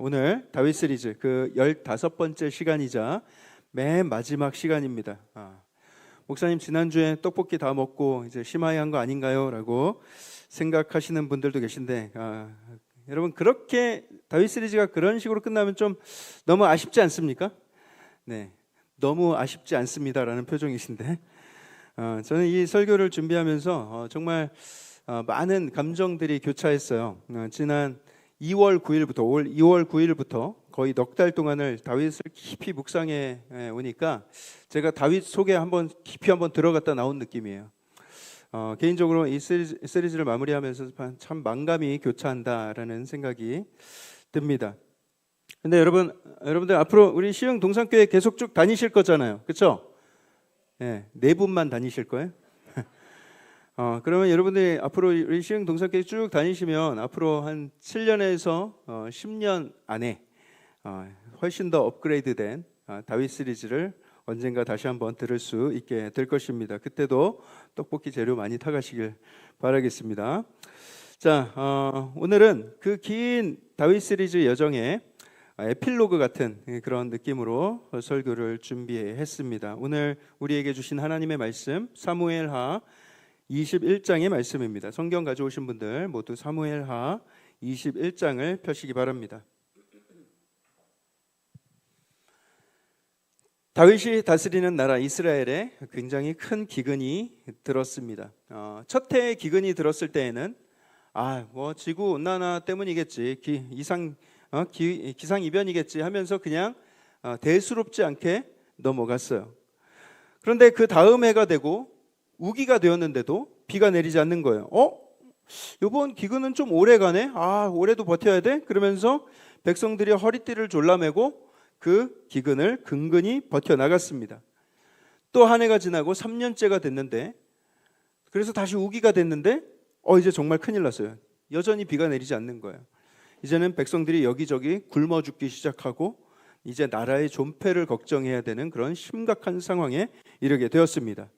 오늘 다윗 시리즈 그 15번째 시간이자 맨 마지막 시간입니다. 목사님 지난주에 떡볶이 다 먹고 이제 심하게 한 거 아닌가요? 라고 생각하시는 분들도 계신데 여러분 그렇게 다윗 시리즈가 그런 식으로 끝나면 좀 너무 아쉽지 않습니까? 네, 너무 아쉽지 않습니다라는 표정이신데 저는 이 설교를 준비하면서 정말 많은 감정들이 교차했어요. 지난 2월 9일부터 올 2월 9일부터 거의 넉 달 동안을 다윗을 깊이 묵상해 오니까 제가 다윗 속에 한번 깊이 한번 들어갔다 나온 느낌이에요. 개인적으로 이 시리즈를 마무리하면서 참 만감이 교차한다라는 생각이 듭니다. 근데 여러분들 앞으로 우리 시흥 동산교회 계속 쭉 다니실 거잖아요, 그렇죠? 네 분만 다니실 거예요. 그러면 여러분들이 앞으로 우리 시흥 동산교회 쭉 다니시면 앞으로 한 7년에서 10년 안에 훨씬 더 업그레이드된 다윗 시리즈를 언젠가 다시 한번 들을 수 있게 될 것입니다. 그때도 떡볶이 재료 많이 타가시길 바라겠습니다. 자, 오늘은 그 긴 다윗 시리즈 여정의 에필로그 같은 그런 느낌으로 설교를 준비했습니다. 오늘 우리에게 주신 하나님의 말씀 사무엘하 21장의 말씀입니다. 성경 가져오신 분들 모두 사무엘하 21장을 펴시기 바랍니다. 다윗이 다스리는 나라 이스라엘에 굉장히 큰 기근이 들었습니다. 첫 해에 기근이 들었을 때에는 뭐 지구 온난화 때문이겠지, 기상이변이겠지 하면서 그냥 대수롭지 않게 넘어갔어요. 그런데 그 다음 해가 되고 우기가 되었는데도 비가 내리지 않는 거예요. 이번 기근은 좀 오래 가네. 올해도 버텨야 돼. 그러면서 백성들이 허리띠를 졸라매고 그 기근을 근근히 버텨나갔습니다. 또 한 해가 지나고 3년째가 됐는데, 그래서 다시 우기가 됐는데 이제 정말 큰일 났어요. 여전히 비가 내리지 않는 거예요. 이제는 백성들이 여기저기 굶어 죽기 시작하고 이제 나라의 존폐를 걱정해야 되는 그런 심각한 상황에 이르게 되었습니다.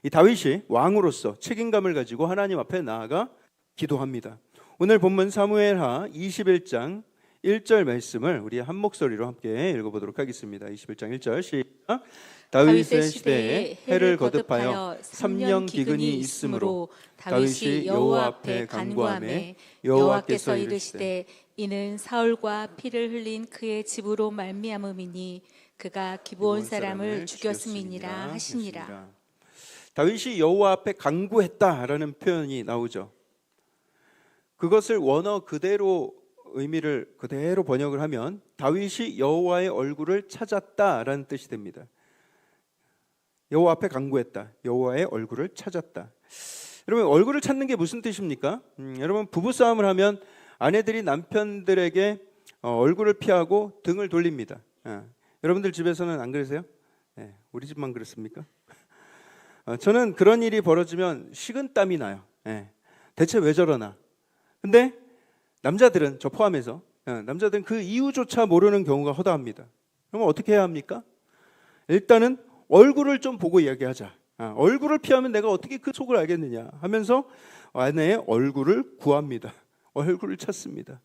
이 다윗이 왕으로서 책임감을 가지고 하나님 앞에 나아가 기도합니다. 오늘 본문 사무엘하 21장 1절 말씀을 우리 한 목소리로 함께 읽어보도록 하겠습니다. 21장 1절 시작. 다윗의 시대에 해를 거듭하여 3년 기근이 있으므로 다윗이 여호와 앞에 간구하매 여호와께서 이르시되 이는 사울과 피를 흘린 그의 집으로 말미암음이니 그가 기브온 사람을 죽였음이니라 하시니라. 다윗이 여호와 앞에 간구했다라는 표현이 나오죠. 그것을 원어 그대로 의미를 그대로 번역을 하면 다윗이 여호와의 얼굴을 찾았다라는 뜻이 됩니다. 여호와 앞에 간구했다, 여호와의 얼굴을 찾았다. 여러분, 얼굴을 찾는 게 무슨 뜻입니까? 여러분, 부부싸움을 하면 아내들이 남편들에게 얼굴을 피하고 등을 돌립니다. 여러분들 집에서는 안 그러세요? 우리 집만 그렇습니까? 저는 그런 일이 벌어지면 식은땀이 나요. 대체 왜 저러나? 근데 남자들은, 저 포함해서 남자들은 그 이유조차 모르는 경우가 허다합니다. 그러면 어떻게 해야 합니까? 일단은 얼굴을 좀 보고 이야기하자. 얼굴을 피하면 내가 어떻게 그 속을 알겠느냐 하면서 아내의 얼굴을 구합니다. 얼굴을 찾습니다.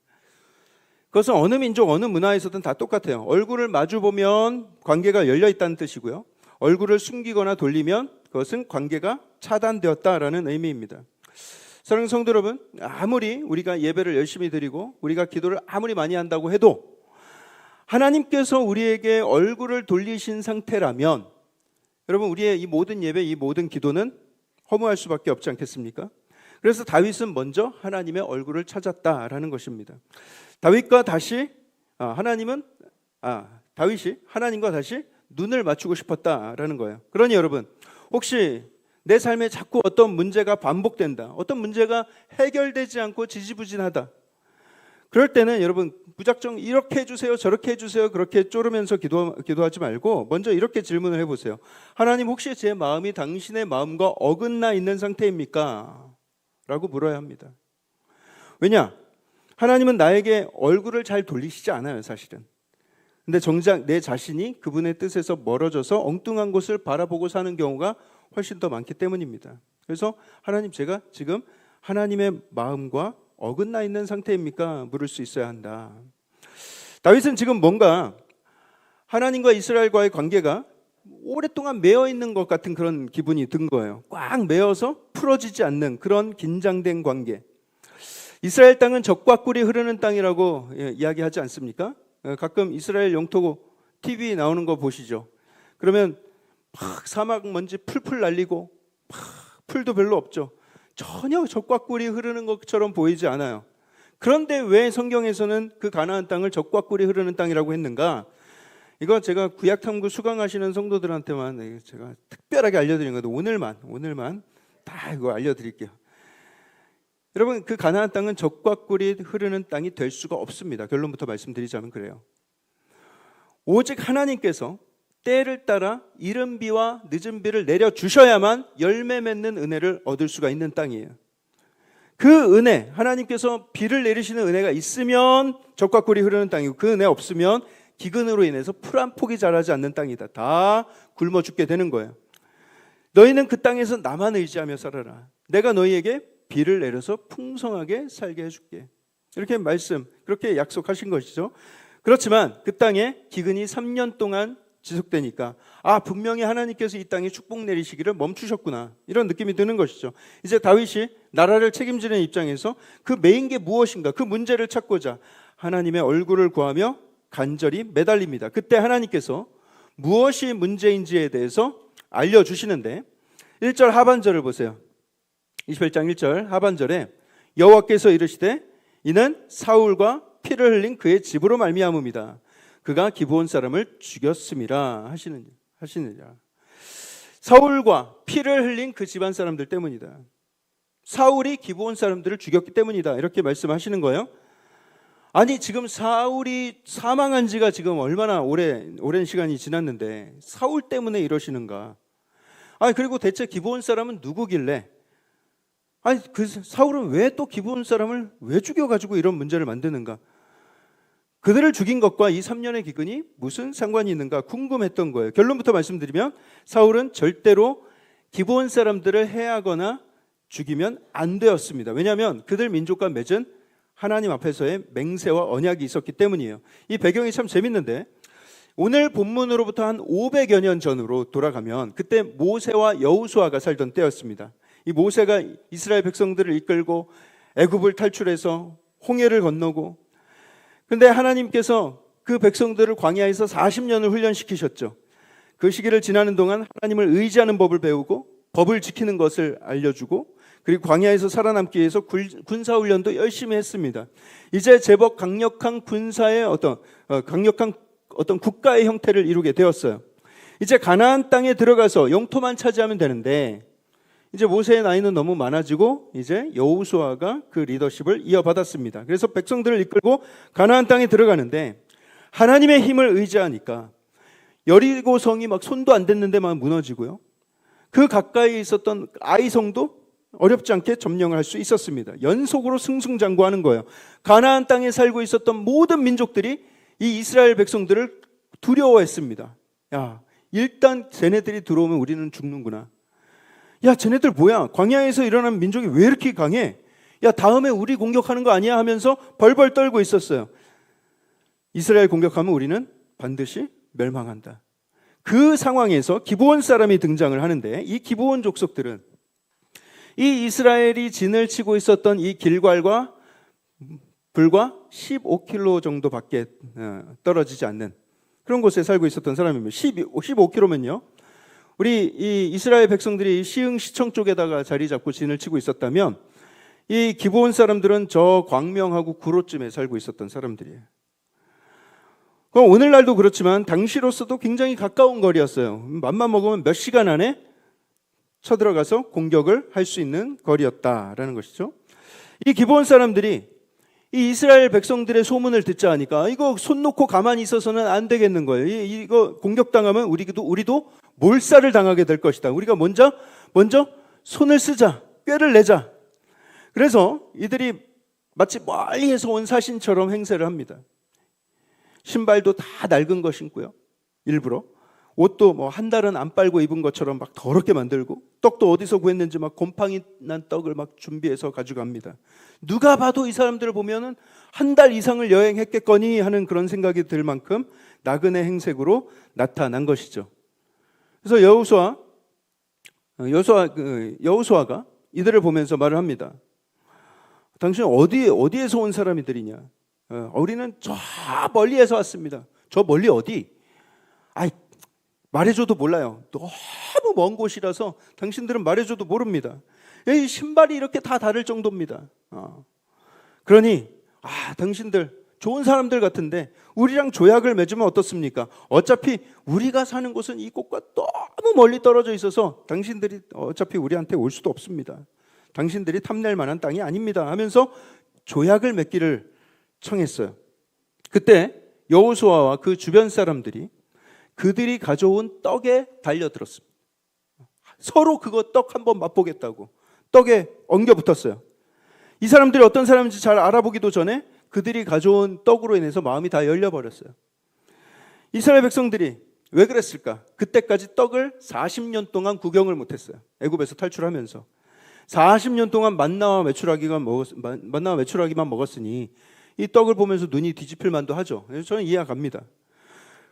그것은 어느 민족, 어느 문화에서든 다 똑같아요. 얼굴을 마주보면 관계가 열려있다는 뜻이고요. 얼굴을 숨기거나 돌리면 그것은 관계가 차단되었다라는 의미입니다. 사랑하는 성도 여러분, 아무리 우리가 예배를 열심히 드리고 우리가 기도를 아무리 많이 한다고 해도 하나님께서 우리에게 얼굴을 돌리신 상태라면 여러분, 우리의 이 모든 예배, 이 모든 기도는 허무할 수밖에 없지 않겠습니까? 그래서 다윗은 먼저 하나님의 얼굴을 찾았다라는 것입니다. 다윗이 하나님과 다시 눈을 맞추고 싶었다라는 거예요. 그러니 여러분, 혹시 내 삶에 자꾸 어떤 문제가 반복된다, 어떤 문제가 해결되지 않고 지지부진하다, 그럴 때는 여러분 무작정 이렇게 해주세요, 저렇게 해주세요, 그렇게 쪼르면서 기도하지 말고 먼저 이렇게 질문을 해보세요. 하나님, 혹시 제 마음이 당신의 마음과 어긋나 있는 상태입니까? 라고 물어야 합니다. 왜냐? 하나님은 나에게 얼굴을 잘 돌리시지 않아요, 사실은. 근데 정작 내 자신이 그분의 뜻에서 멀어져서 엉뚱한 곳을 바라보고 사는 경우가 훨씬 더 많기 때문입니다. 그래서 하나님, 제가 지금 하나님의 마음과 어긋나 있는 상태입니까? 물을 수 있어야 한다. 다윗은 지금 뭔가 하나님과 이스라엘과의 관계가 오랫동안 매여 있는 것 같은 그런 기분이 든 거예요. 꽉 매여서 풀어지지 않는 그런 긴장된 관계. 이스라엘 땅은 적과 꿀이 흐르는 땅이라고 이야기하지 않습니까? 가끔 이스라엘 영토 TV 나오는 거 보시죠. 그러면 막 사막 먼지 풀풀 날리고 막 풀도 별로 없죠. 전혀 적과 꿀이 흐르는 것처럼 보이지 않아요. 그런데 왜 성경에서는 그 가나안 땅을 적과 꿀이 흐르는 땅이라고 했는가? 이거 제가 구약탐구 수강하시는 성도들한테만 제가 특별하게 알려드린 건데 오늘만 다 이거 알려드릴게요. 여러분, 그 가나안 땅은 적과 꿀이 흐르는 땅이 될 수가 없습니다. 결론부터 말씀드리자면 그래요. 오직 하나님께서 때를 따라 이른 비와 늦은 비를 내려주셔야만 열매 맺는 은혜를 얻을 수가 있는 땅이에요. 그 은혜, 하나님께서 비를 내리시는 은혜가 있으면 적과 꿀이 흐르는 땅이고, 그 은혜 없으면 기근으로 인해서 풀 한 폭이 자라지 않는 땅이다. 다 굶어 죽게 되는 거예요. 너희는 그 땅에서 나만 의지하며 살아라. 내가 너희에게 비를 내려서 풍성하게 살게 해줄게. 이렇게 그렇게 약속하신 것이죠. 그렇지만 그 땅에 기근이 3년 동안 지속되니까 분명히 하나님께서 이 땅에 축복 내리시기를 멈추셨구나, 이런 느낌이 드는 것이죠. 이제 다윗이 나라를 책임지는 입장에서 그 메인 게 무엇인가, 그 문제를 찾고자 하나님의 얼굴을 구하며 간절히 매달립니다. 그때 하나님께서 무엇이 문제인지에 대해서 알려주시는데 1절 하반절을 보세요. 21장 1절 하반절에 여호와께서 이르시되 이는 사울과 피를 흘린 그의 집으로 말미암음이다. 그가 기브온 사람을 죽였음이라 하시느니라. 사울과 피를 흘린 그 집안 사람들 때문이다. 사울이 기브온 사람들을 죽였기 때문이다. 이렇게 말씀하시는 거예요. 아니, 지금 사울이 사망한 지가 지금 얼마나 오랜 시간이 지났는데 사울 때문에 이러시는가? 그리고 대체 기브온 사람은 누구길래? 그 사울은 왜 또 기브온 사람을 왜 죽여가지고 이런 문제를 만드는가? 그들을 죽인 것과 이 3년의 기근이 무슨 상관이 있는가 궁금했던 거예요. 결론부터 말씀드리면 사울은 절대로 기브온 사람들을 해하거나 죽이면 안 되었습니다. 왜냐하면 그들 민족과 맺은 하나님 앞에서의 맹세와 언약이 있었기 때문이에요. 이 배경이 참 재밌는데, 오늘 본문으로부터 한 500여 년 전으로 돌아가면 그때 모세와 여호수아가 살던 때였습니다. 이 모세가 이스라엘 백성들을 이끌고 애굽을 탈출해서 홍해를 건너고, 근데 하나님께서 그 백성들을 광야에서 40년을 훈련시키셨죠. 그 시기를 지나는 동안 하나님을 의지하는 법을 배우고 법을 지키는 것을 알려주고, 그리고 광야에서 살아남기 위해서 군사훈련도 열심히 했습니다. 이제 제법 강력한 군사의 강력한 국가의 형태를 이루게 되었어요. 이제 가나안 땅에 들어가서 영토만 차지하면 되는데, 이제 모세의 나이는 너무 많아지고 이제 여호수아가 그 리더십을 이어받았습니다. 그래서 백성들을 이끌고 가나안 땅에 들어가는데 하나님의 힘을 의지하니까 여리고 성이 막 손도 안 댔는데 막 무너지고요. 그 가까이 있었던 아이성도 어렵지 않게 점령을 할 수 있었습니다. 연속으로 승승장구하는 거예요. 가나안 땅에 살고 있었던 모든 민족들이 이 이스라엘 백성들을 두려워했습니다. 일단 쟤네들이 들어오면 우리는 죽는구나. 쟤네들 뭐야? 광야에서 일어난 민족이 왜 이렇게 강해? 다음에 우리 공격하는 거 아니야? 하면서 벌벌 떨고 있었어요. 이스라엘 공격하면 우리는 반드시 멸망한다. 그 상황에서 기브온 사람이 등장을 하는데, 이 기브온 족속들은 이 이스라엘이 진을 치고 있었던 이 길갈과 불과 15km 정도밖에 떨어지지 않는 그런 곳에 살고 있었던 사람입니다. 15km면요. 우리 이 이스라엘 백성들이 시흥 시청 쪽에다가 자리 잡고 진을 치고 있었다면, 이 기브온 사람들은 저 광명하고 구로쯤에 살고 있었던 사람들이에요. 오늘날도 그렇지만 당시로서도 굉장히 가까운 거리였어요. 맘만 먹으면 몇 시간 안에 쳐들어가서 공격을 할 수 있는 거리였다라는 것이죠. 이 기브온 사람들이 이 이스라엘 백성들의 소문을 듣자 하니까 이거 손 놓고 가만히 있어서는 안 되겠는 거예요. 이거 공격당하면 우리도 몰살을 당하게 될 것이다. 우리가 먼저 손을 쓰자, 꾀를 내자. 그래서 이들이 마치 멀리에서 온 사신처럼 행세를 합니다. 신발도 다 낡은 거 신고요. 일부러 옷도 뭐 한 달은 안 빨고 입은 것처럼 막 더럽게 만들고, 떡도 어디서 구했는지 막 곰팡이 난 떡을 막 준비해서 가져갑니다. 누가 봐도 이 사람들을 보면은 한 달 이상을 여행했겠거니 하는 그런 생각이 들 만큼 나그네 행색으로 나타난 것이죠. 그래서 여호수아가 이들을 보면서 말을 합니다. 당신 어디에서 온 사람들이냐? 우리는 저 멀리에서 왔습니다. 저 멀리 어디? 말해줘도 몰라요. 너무 먼 곳이라서 당신들은 말해줘도 모릅니다. 이 신발이 이렇게 다 다를 정도입니다. 그러니 당신들 좋은 사람들 같은데 우리랑 조약을 맺으면 어떻습니까? 어차피 우리가 사는 곳은 이 곳과 너무 멀리 떨어져 있어서 당신들이 어차피 우리한테 올 수도 없습니다. 당신들이 탐낼 만한 땅이 아닙니다 하면서 조약을 맺기를 청했어요. 그때 여호수아와 그 주변 사람들이 그들이 가져온 떡에 달려들었습니다. 서로 그거 떡 한번 맛보겠다고 떡에 엉겨 붙었어요. 이 사람들이 어떤 사람인지 잘 알아보기도 전에 그들이 가져온 떡으로 인해서 마음이 다 열려버렸어요. 이스라엘 백성들이 왜 그랬을까? 그때까지 떡을 40년 동안 구경을 못했어요. 애굽에서 탈출하면서 40년 동안 만나와 메추라기만 먹었으니 이 떡을 보면서 눈이 뒤집힐 만도 하죠. 저는 이해가 갑니다.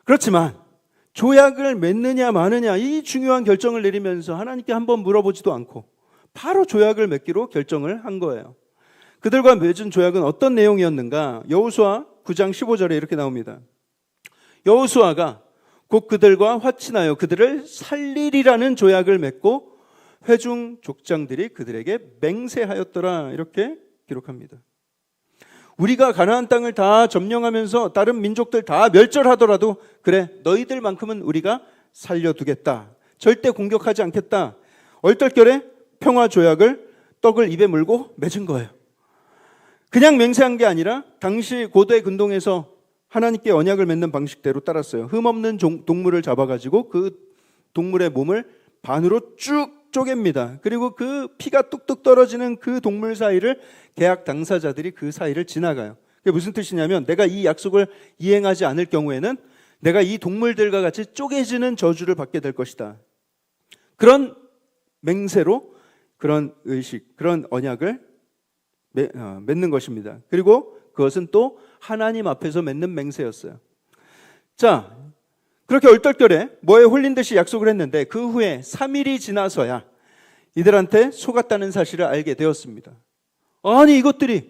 그렇지만 조약을 맺느냐 마느냐 이 중요한 결정을 내리면서 하나님께 한번 물어보지도 않고 바로 조약을 맺기로 결정을 한 거예요. 그들과 맺은 조약은 어떤 내용이었는가? 여호수아 9장 15절에 이렇게 나옵니다. 여호수아가 곧 그들과 화친하여 그들을 살리리라는 조약을 맺고 회중 족장들이 그들에게 맹세하였더라, 이렇게 기록합니다. 우리가 가나안 땅을 다 점령하면서 다른 민족들 다 멸절하더라도 그래, 너희들만큼은 우리가 살려두겠다, 절대 공격하지 않겠다, 얼떨결에 평화 조약을 떡을 입에 물고 맺은 거예요. 그냥 맹세한 게 아니라 당시 고대 근동에서 하나님께 언약을 맺는 방식대로 따랐어요. 흠없는 동물을 잡아가지고 그 동물의 몸을 반으로 쭉 쪼갭니다. 그리고 그 피가 뚝뚝 떨어지는 그 동물 사이를 계약 당사자들이 그 사이를 지나가요. 그게 무슨 뜻이냐면 내가 이 약속을 이행하지 않을 경우에는 내가 이 동물들과 같이 쪼개지는 저주를 받게 될 것이다. 그런 맹세로 그런 의식, 그런 언약을 맺는 것입니다. 그리고 그것은 또 하나님 앞에서 맺는 맹세였어요. 자, 그렇게 얼떨결에 뭐에 홀린 듯이 약속을 했는데 그 후에 3일이 지나서야 이들한테 속았다는 사실을 알게 되었습니다. 아니, 이것들이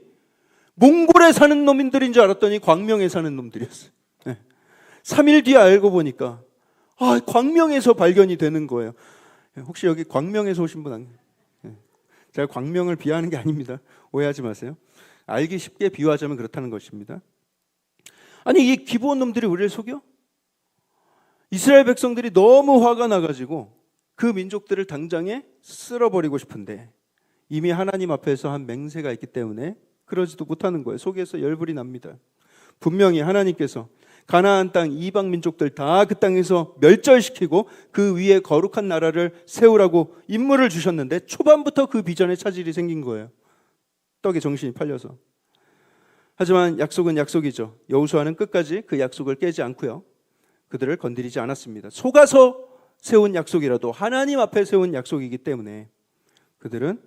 몽골에 사는 놈들인 줄 알았더니 광명에 사는 놈들이었어요. 3일 뒤에 알고 보니까 광명에서 발견이 되는 거예요. 혹시 여기 광명에서 오신 분 아니에요? 제가 광명을 비하하는 게 아닙니다. 오해하지 마세요. 알기 쉽게 비유하자면 그렇다는 것입니다. 아니, 이 기브온 놈들이 우리를 속여? 이스라엘 백성들이 너무 화가 나가지고 그 민족들을 당장에 쓸어버리고 싶은데 이미 하나님 앞에서 한 맹세가 있기 때문에 그러지도 못하는 거예요. 속에서 열불이 납니다. 분명히 하나님께서 가나안 땅 이방 민족들 다 그 땅에서 멸절시키고 그 위에 거룩한 나라를 세우라고 임무를 주셨는데 초반부터 그 비전에 차질이 생긴 거예요. 떡에 정신이 팔려서. 하지만 약속은 약속이죠. 여호수아는 끝까지 그 약속을 깨지 않고요, 그들을 건드리지 않았습니다. 속아서 세운 약속이라도 하나님 앞에 세운 약속이기 때문에 그들은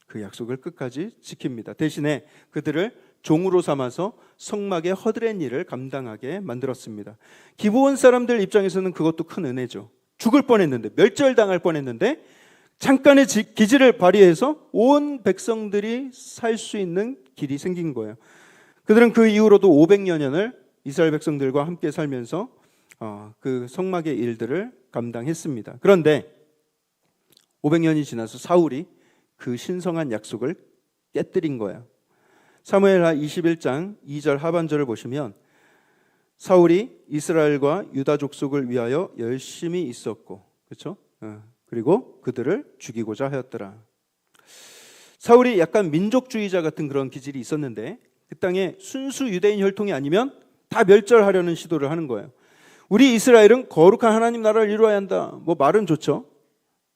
그 약속을 끝까지 지킵니다. 대신에 그들을 종으로 삼아서 성막의 허드렛 일을 감당하게 만들었습니다. 기브온 사람들 입장에서는 그것도 큰 은혜죠. 죽을 뻔했는데, 멸절당할 뻔했는데 잠깐의 기지를 발휘해서 온 백성들이 살 수 있는 길이 생긴 거예요. 그들은 그 이후로도 500여 년을 이스라엘 백성들과 함께 살면서 그 성막의 일들을 감당했습니다. 그런데 500년이 지나서 사울이 그 신성한 약속을 깨뜨린 거예요. 사무엘하 21장 2절 하반절을 보시면 사울이 이스라엘과 유다 족속을 위하여 열심히 있었고, 그렇죠? 그리고 그들을 죽이고자 하였더라. 사울이 약간 민족주의자 같은 그런 기질이 있었는데 그 땅에 순수 유대인 혈통이 아니면 다 멸절하려는 시도를 하는 거예요. 우리 이스라엘은 거룩한 하나님 나라를 이루어야 한다. 뭐 말은 좋죠.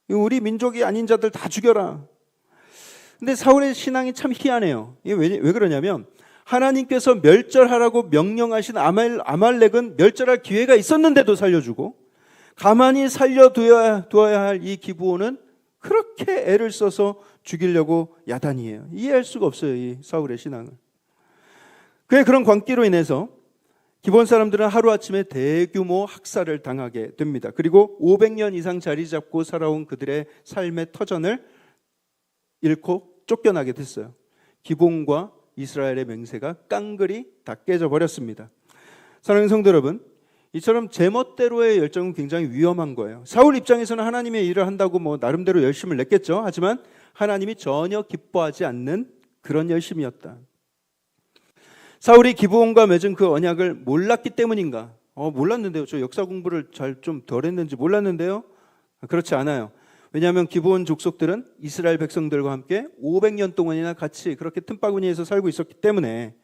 우리 민족이 아닌 자들 다 죽여라. 근데 사울의 신앙이 참 희한해요. 이게 왜 그러냐면 하나님께서 멸절하라고 명령하신 아말렉은 멸절할 기회가 있었는데도 살려주고, 가만히 살려두어야 할 이 기브온은 그렇게 애를 써서 죽이려고 야단이에요. 이해할 수가 없어요, 이 사울의 신앙을. 그의 그런 광기로 인해서 기브온 사람들은 하루아침에 대규모 학살을 당하게 됩니다. 그리고 500년 이상 자리 잡고 살아온 그들의 삶의 터전을 잃고 쫓겨나게 됐어요. 기브온과 이스라엘의 맹세가 깡그리 다 깨져 버렸습니다. 사랑하는 성도 여러분, 이처럼 제멋대로의 열정은 굉장히 위험한 거예요. 사울 입장에서는 하나님의 일을 한다고 나름대로 열심을 냈겠죠. 하지만 하나님이 전혀 기뻐하지 않는 그런 열심이었다. 사울이 기브온과 맺은 그 언약을 몰랐기 때문인가? 몰랐는데요. 저 역사 공부를 좀 덜 했는지 몰랐는데요. 그렇지 않아요. 왜냐하면 기브온 족속들은 이스라엘 백성들과 함께 500년 동안이나 같이 그렇게 틈바구니에서 살고 있었기 때문에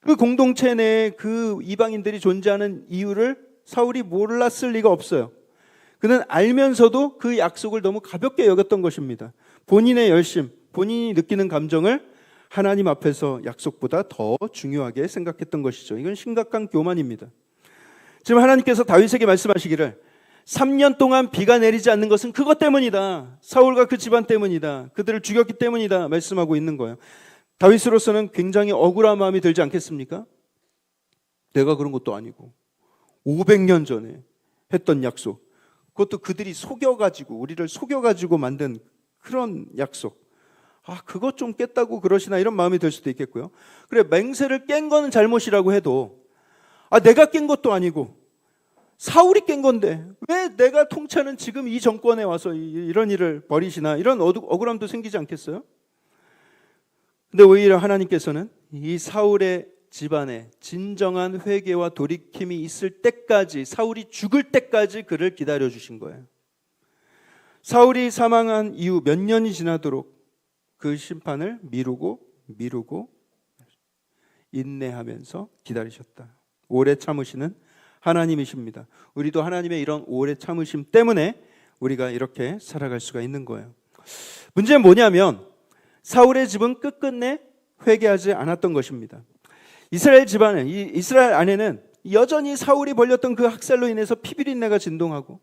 그 공동체 내에 그 이방인들이 존재하는 이유를 사울이 몰랐을 리가 없어요. 그는 알면서도 그 약속을 너무 가볍게 여겼던 것입니다. 본인의 열심, 본인이 느끼는 감정을 하나님 앞에서 약속보다 더 중요하게 생각했던 것이죠. 이건 심각한 교만입니다. 지금 하나님께서 다윗에게 말씀하시기를 3년 동안 비가 내리지 않는 것은 그것 때문이다. 사울과 그 집안 때문이다. 그들을 죽였기 때문이다. 말씀하고 있는 거예요. 다윗으로서는 굉장히 억울한 마음이 들지 않겠습니까? 내가 그런 것도 아니고 500년 전에 했던 약속, 그것도 그들이 속여가지고 우리를 속여가지고 만든 그런 약속, 그것 좀 깼다고 그러시나 이런 마음이 들 수도 있겠고요. 그래, 맹세를 깬 거는 잘못이라고 해도 내가 깬 것도 아니고 사울이 깬 건데 왜 내가 통치하는 지금 이 정권에 와서 이런 일을 벌이시나, 이런 억울함도 생기지 않겠어요? 근데 오히려 하나님께서는 이 사울의 집안에 진정한 회개와 돌이킴이 있을 때까지, 사울이 죽을 때까지 그를 기다려 주신 거예요. 사울이 사망한 이후 몇 년이 지나도록 그 심판을 미루고 인내하면서 기다리셨다. 오래 참으시는 하나님이십니다. 우리도 하나님의 이런 오래 참으심 때문에 우리가 이렇게 살아갈 수가 있는 거예요. 문제는 뭐냐면 사울의 집은 끝끝내 회개하지 않았던 것입니다. 이스라엘 집안은, 이스라엘 안에는 여전히 사울이 벌였던 그 학살로 인해서 피비린내가 진동하고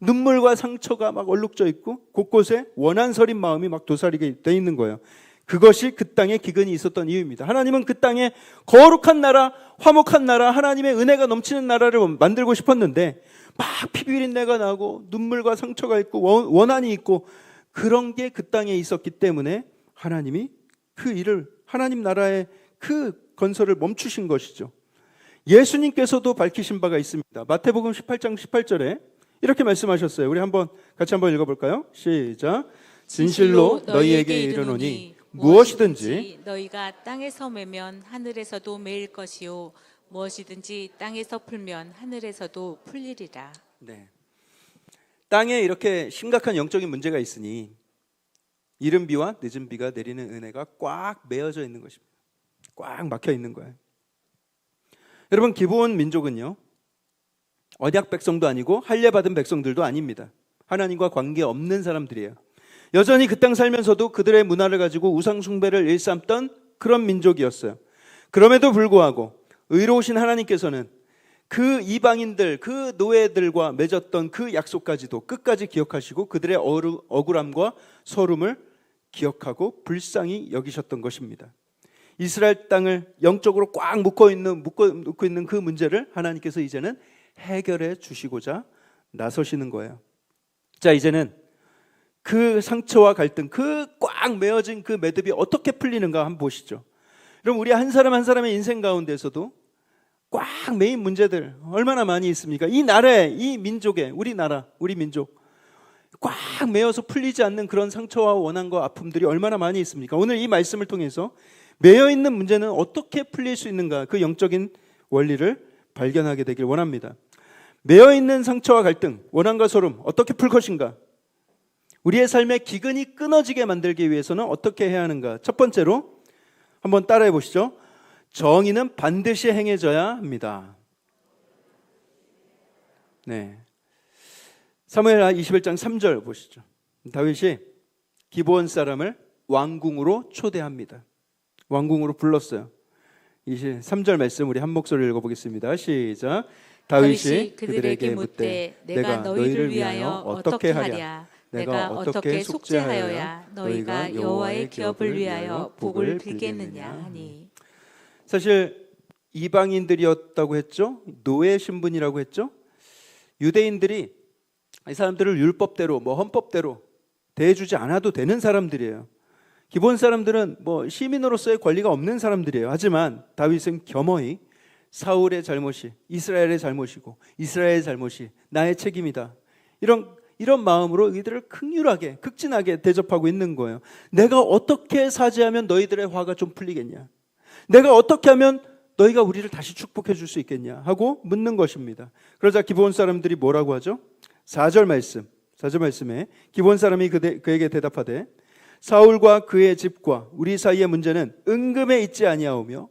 눈물과 상처가 막 얼룩져 있고 곳곳에 원한 서린 마음이 막 도사리게 돼 있는 거예요. 그것이 그 땅에 기근이 있었던 이유입니다. 하나님은 그 땅에 거룩한 나라, 화목한 나라, 하나님의 은혜가 넘치는 나라를 만들고 싶었는데 막 피비린내가 나고 눈물과 상처가 있고 원한이 있고 그런 게 그 땅에 있었기 때문에 하나님이 그 일을, 하나님 나라의 그 건설을 멈추신 것이죠. 예수님께서도 밝히신 바가 있습니다. 마태복음 18장 18절에 이렇게 말씀하셨어요. 우리 같이 한번 읽어볼까요? 시작. 진실로 너희에게 이르노니 무엇이든지 너희가 땅에서 매면 하늘에서도 매일 것이요 무엇이든지 땅에서 풀면 하늘에서도 풀리리라. 네. 땅에 이렇게 심각한 영적인 문제가 있으니 이른 비와 늦은 비가 내리는 은혜가 꽉 메어져 있는 것입니다. 꽉 막혀 있는 거예요. 여러분, 기브온 민족은요, 언약 백성도 아니고 할례 받은 백성들도 아닙니다. 하나님과 관계 없는 사람들이에요. 여전히 그 땅 살면서도 그들의 문화를 가지고 우상 숭배를 일삼던 그런 민족이었어요. 그럼에도 불구하고 의로우신 하나님께서는 그 이방인들, 그 노예들과 맺었던 그 약속까지도 끝까지 기억하시고 그들의 억울함과 서름을 기억하고 불쌍히 여기셨던 것입니다. 이스라엘 땅을 영적으로 꽉 묶고 있는 그 문제를 하나님께서 이제는 해결해 주시고자 나서시는 거예요. 자, 이제는 그 상처와 갈등, 그 꽉 메어진 그 매듭이 어떻게 풀리는가 한번 보시죠. 그럼 우리 한 사람 한 사람의 인생 가운데서도 꽉 메인 문제들 얼마나 많이 있습니까? 이 나라에, 이 민족에, 우리나라, 우리 민족 꽉 메어서 풀리지 않는 그런 상처와 원한과 아픔들이 얼마나 많이 있습니까? 오늘 이 말씀을 통해서 메어 있는 문제는 어떻게 풀릴 수 있는가, 그 영적인 원리를 발견하게 되길 원합니다. 메어 있는 상처와 갈등, 원한과 소름 어떻게 풀 것인가? 우리의 삶의 기근이 끊어지게 만들기 위해서는 어떻게 해야 하는가? 첫 번째로 한번 따라해 보시죠. 정의는 반드시 행해져야 합니다. 네. 사무엘하 21장 3절 보시죠. 다윗이 기브온 사람을 왕궁으로 초대합니다. 왕궁으로 불렀어요. 3절 말씀 우리 한 목소리 읽어보겠습니다. 시작. 다윗이 그들에게 묻되 내가 너희를 위하여 어떻게 하랴? 내가 어떻게 속죄하여야 너희가 여호와의 기업을 위하여 복을 빌겠느냐 하니. 사실 이방인들이었다고 했죠. 노예 신분이라고 했죠. 유대인들이 이 사람들을 율법대로 헌법대로 대해주지 않아도 되는 사람들이에요. 기본 사람들은 시민으로서의 권리가 없는 사람들이에요. 하지만 다윗은 겸허히 사울의 잘못이 이스라엘의 잘못이고 이스라엘의 잘못이 나의 책임이다. 이런 마음으로 이들을 극률하게 극진하게 대접하고 있는 거예요. 내가 어떻게 사죄하면 너희들의 화가 좀 풀리겠냐? 내가 어떻게 하면 너희가 우리를 다시 축복해 줄 수 있겠냐? 하고 묻는 것입니다. 그러자 기본 사람들이 뭐라고 하죠? 4절 말씀에 기본 사람이 그에게 대답하되 사울과 그의 집과 우리 사이의 문제는 은금에 있지 아니하오며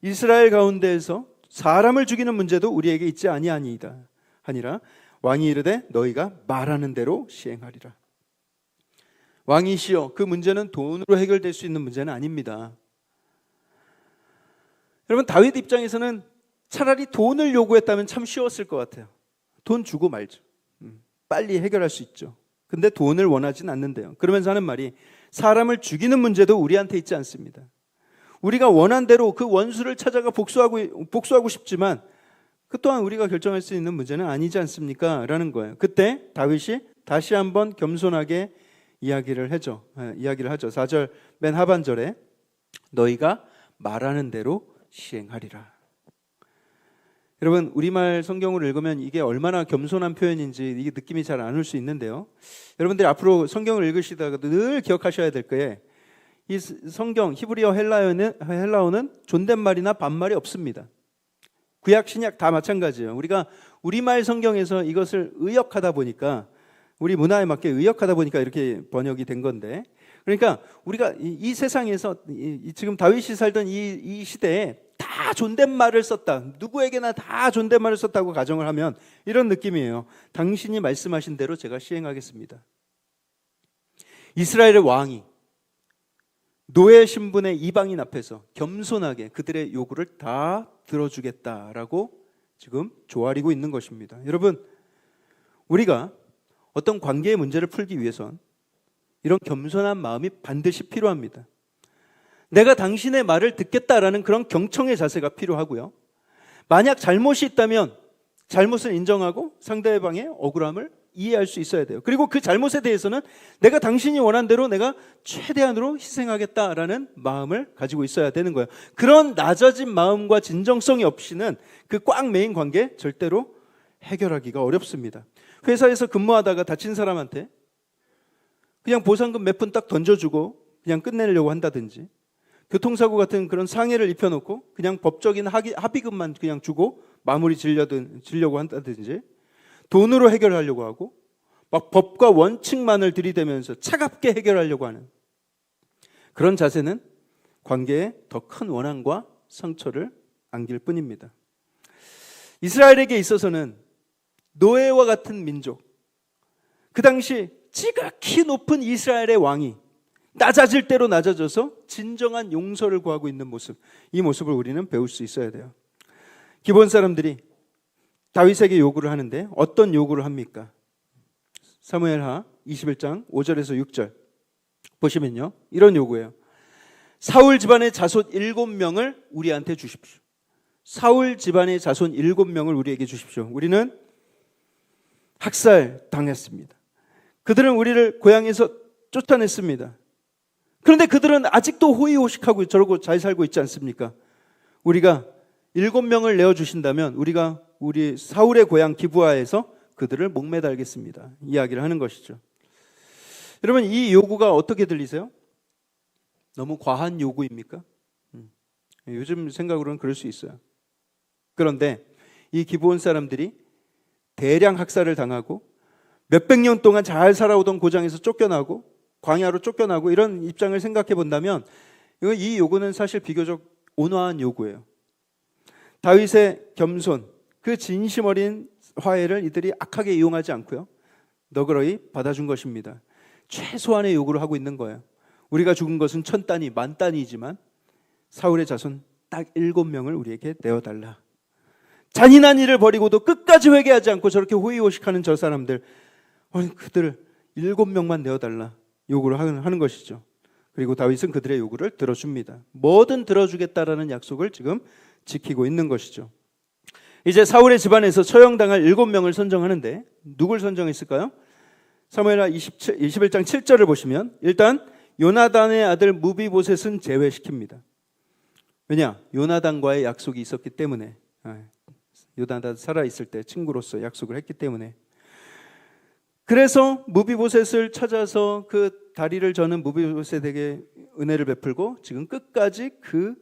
이스라엘 가운데에서 사람을 죽이는 문제도 우리에게 있지 아니하니이다 하니라. 왕이 이르되 너희가 말하는 대로 시행하리라. 왕이시여, 그 문제는 돈으로 해결될 수 있는 문제는 아닙니다. 여러분, 다윗 입장에서는 차라리 돈을 요구했다면 참 쉬웠을 것 같아요. 돈 주고 말죠. 빨리 해결할 수 있죠. 근데 돈을 원하진 않는데요. 그러면서 하는 말이 사람을 죽이는 문제도 우리한테 있지 않습니다. 우리가 원한 대로 그 원수를 찾아가 복수하고 싶지만 그 또한 우리가 결정할 수 있는 문제는 아니지 않습니까? 라는 거예요. 그때 다윗이 다시 한번 겸손하게 이야기를 하죠. 4절 맨 하반절에 너희가 말하는 대로 시행하리라. 여러분, 우리말 성경을 읽으면 이게 얼마나 겸손한 표현인지 이게 느낌이 잘 안 올 수 있는데요. 여러분들이 앞으로 성경을 읽으시다가 늘 기억하셔야 될 거예요. 이 성경 히브리어 헬라어는 존댓말이나 반말이 없습니다. 구약 신약 다 마찬가지예요. 우리가 우리말 성경에서 이것을 의역하다 보니까 우리 문화에 맞게 의역하다 보니까 이렇게 번역이 된 건데, 그러니까 우리가 이 세상에서 지금 다윗이 살던 이 시대에 다 존댓말을 썼다, 누구에게나 다 존댓말을 썼다고 가정을 하면 이런 느낌이에요. 당신이 말씀하신 대로 제가 시행하겠습니다. 이스라엘의 왕이 노예 신분의 이방인 앞에서 겸손하게 그들의 요구를 다 들어주겠다라고 지금 조아리고 있는 것입니다. 여러분, 우리가 어떤 관계의 문제를 풀기 위해선 이런 겸손한 마음이 반드시 필요합니다. 내가 당신의 말을 듣겠다라는 그런 경청의 자세가 필요하고요. 만약 잘못이 있다면 잘못을 인정하고 상대방의 억울함을 이해할 수 있어야 돼요. 그리고 그 잘못에 대해서는 내가 당신이 원한 대로 내가 최대한으로 희생하겠다라는 마음을 가지고 있어야 되는 거예요. 그런 낮아진 마음과 진정성이 없이는 그 꽉 매인 관계 절대로 해결하기가 어렵습니다. 회사에서 근무하다가 다친 사람한테 그냥 보상금 몇 푼 딱 던져주고 그냥 끝내려고 한다든지, 교통사고 같은 그런 상해를 입혀놓고 그냥 법적인 합의금만 그냥 주고 마무리 지려고 한다든지, 돈으로 해결하려고 하고 막 법과 원칙만을 들이대면서 차갑게 해결하려고 하는 그런 자세는 관계에 더 큰 원한과 상처를 안길 뿐입니다. 이스라엘에게 있어서는 노예와 같은 민족, 그 당시 지극히 높은 이스라엘의 왕이 낮아질 대로 낮아져서 진정한 용서를 구하고 있는 모습, 이 모습을 우리는 배울 수 있어야 돼요. 기본 사람들이 다윗에게 요구를 하는데 어떤 요구를 합니까? 사무엘하 21장 5절에서 6절 보시면요, 이런 요구예요. 사울 집안의 자손 7명을 우리한테 주십시오. 사울 집안의 자손 7명을 우리에게 주십시오. 우리는 학살 당했습니다. 그들은 우리를 고향에서 쫓아냈습니다. 그런데 그들은 아직도 호의호식하고 저러고 잘 살고 있지 않습니까? 우리가 7명을 내어주신다면 우리가 우리 사울의 고향 기브아에서 그들을 목매달겠습니다. 이야기를 하는 것이죠. 여러분, 이 요구가 어떻게 들리세요? 너무 과한 요구입니까? 요즘 생각으로는 그럴 수 있어요. 그런데 이 기브온 사람들이 대량 학살을 당하고 몇백 년 동안 잘 살아오던 고장에서 쫓겨나고 광야로 쫓겨나고 이런 입장을 생각해 본다면 이 요구는 사실 비교적 온화한 요구예요. 다윗의 겸손, 그 진심 어린 화해를 이들이 악하게 이용하지 않고요, 너그러이 받아준 것입니다. 최소한의 요구를 하고 있는 거예요. 우리가 죽은 것은 1000단위, 10,000단위이지만 사울의 자손 딱 7명을 우리에게 내어달라. 잔인한 일을 벌이고도 끝까지 회개하지 않고 저렇게 호의호식하는 저 사람들, 그들을 7명만 내어달라 요구를 하는 것이죠. 그리고 다윗은 그들의 요구를 들어줍니다. 뭐든 들어주겠다라는 약속을 지금 지키고 있는 것이죠. 이제 사울의 집안에서 처형당할 7명을 선정하는데 누굴 선정했을까요? 사무엘하 21장 7절을 보시면 일단 요나단의 아들 무비보셋은 제외시킵니다. 왜냐? 요나단과의 약속이 있었기 때문에, 요나단 살아있을 때 친구로서 약속을 했기 때문에. 그래서 무비보셋을 찾아서 그 다리를 저는 무비보셋에게 은혜를 베풀고 지금 끝까지 그